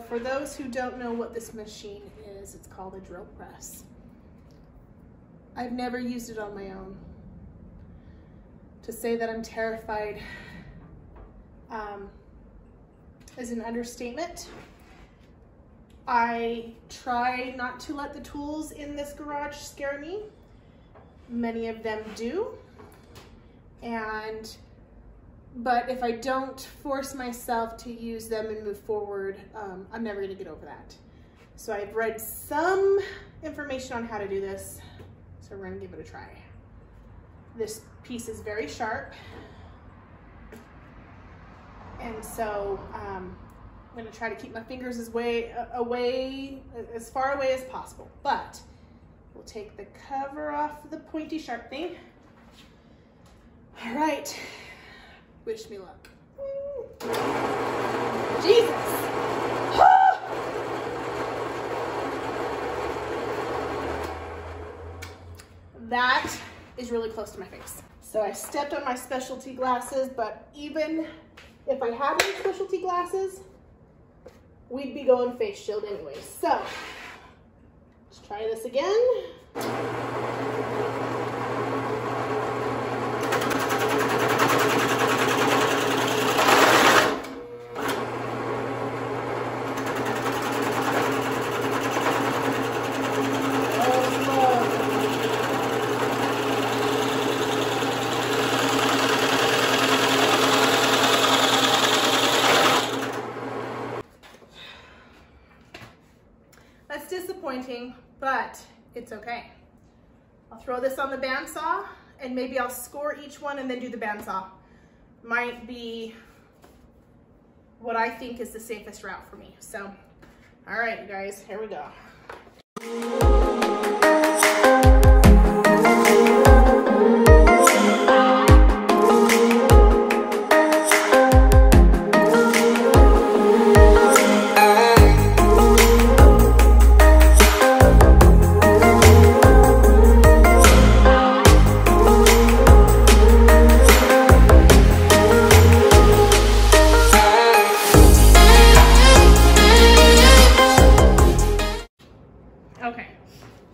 For those who don't know what this machine is, it's called a drill press. I've never used it on my own. To say that I'm terrified is an understatement. I try not to let the tools in this garage scare me. Many of them do. But if I don't force myself to use them and move forward, I'm never gonna get over that. So I've read some information on how to do this, so we're gonna give it a try. This piece is very sharp, and so I'm gonna try to keep my fingers as far away as possible. But we'll take the cover off the pointy sharp thing. All right. Wish me luck. Jesus! That is really close to my face. So I stepped on my specialty glasses, but even if I had any specialty glasses, we'd be going face shield anyway. So let's try this again. That's disappointing, but it's okay. I'll throw this on the bandsaw and maybe I'll score each one and then do the bandsaw. Might be what I think is the safest route for me. So, all right, you guys, here we go.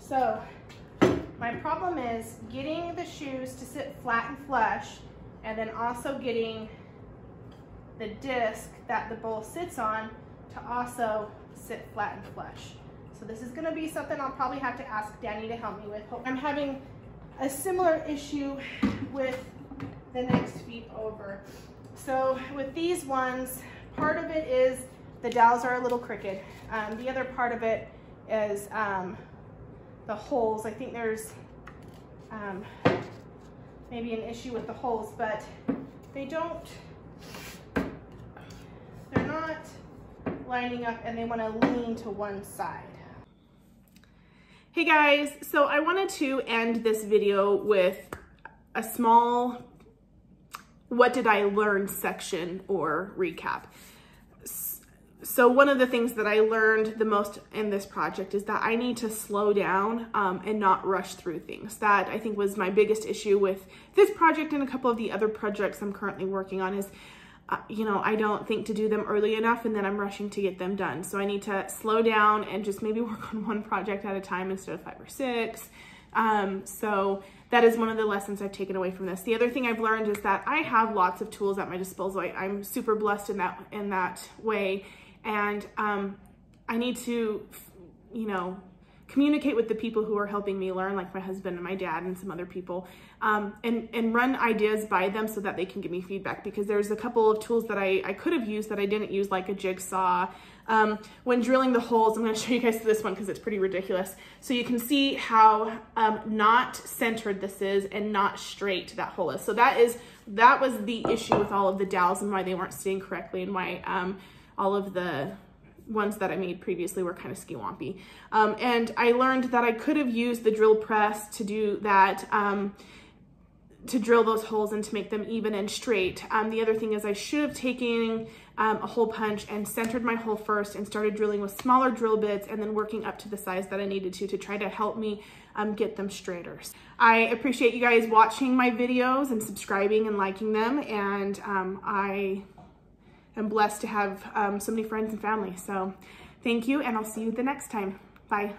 So my problem is getting the shoes to sit flat and flush, and then also getting the disc that the bowl sits on to also sit flat and flush. So this is going to be something I'll probably have to ask Danny to help me with. I'm having a similar issue with the next feet over. So with these ones, part of it is the dowels are a little crooked. The other part of it is the holes. I think there's maybe an issue with the holes, but they're not lining up and they want to lean to one side. Hey guys, so I wanted to end this video with a small what did I learn section or recap. So one of the things that I learned the most in this project is that I need to slow down and not rush through things. That I think was my biggest issue with this project and a couple of the other projects I'm currently working on is, you know, I don't think to do them early enough and then I'm rushing to get them done. So I need to slow down and just maybe work on one project at a time instead of 5 or 6. So that is one of the lessons I've taken away from this. The other thing I've learned is that I have lots of tools at my disposal. I'm super blessed in that way. And I need to, you know, communicate with the people who are helping me learn, like my husband and my dad and some other people, and run ideas by them so that they can give me feedback, because there's a couple of tools that I could have used that I didn't use, like a jigsaw. When drilling the holes, I'm going to show you guys this one because it's pretty ridiculous. So you can see how not centered this is and not straight that hole is. So that was the issue with all of the dowels and why they weren't sitting correctly, and why all of the ones that I made previously were kind of ski-wompy. And I learned that I could have used the drill press to do that, to drill those holes and to make them even and straight. The other thing is I should have taken a hole punch and centered my hole first and started drilling with smaller drill bits and then working up to the size that I needed to try to help me get them straighter. I appreciate you guys watching my videos and subscribing and liking them, and I am blessed to have so many friends and family. So thank you, and I'll see you the next time. Bye.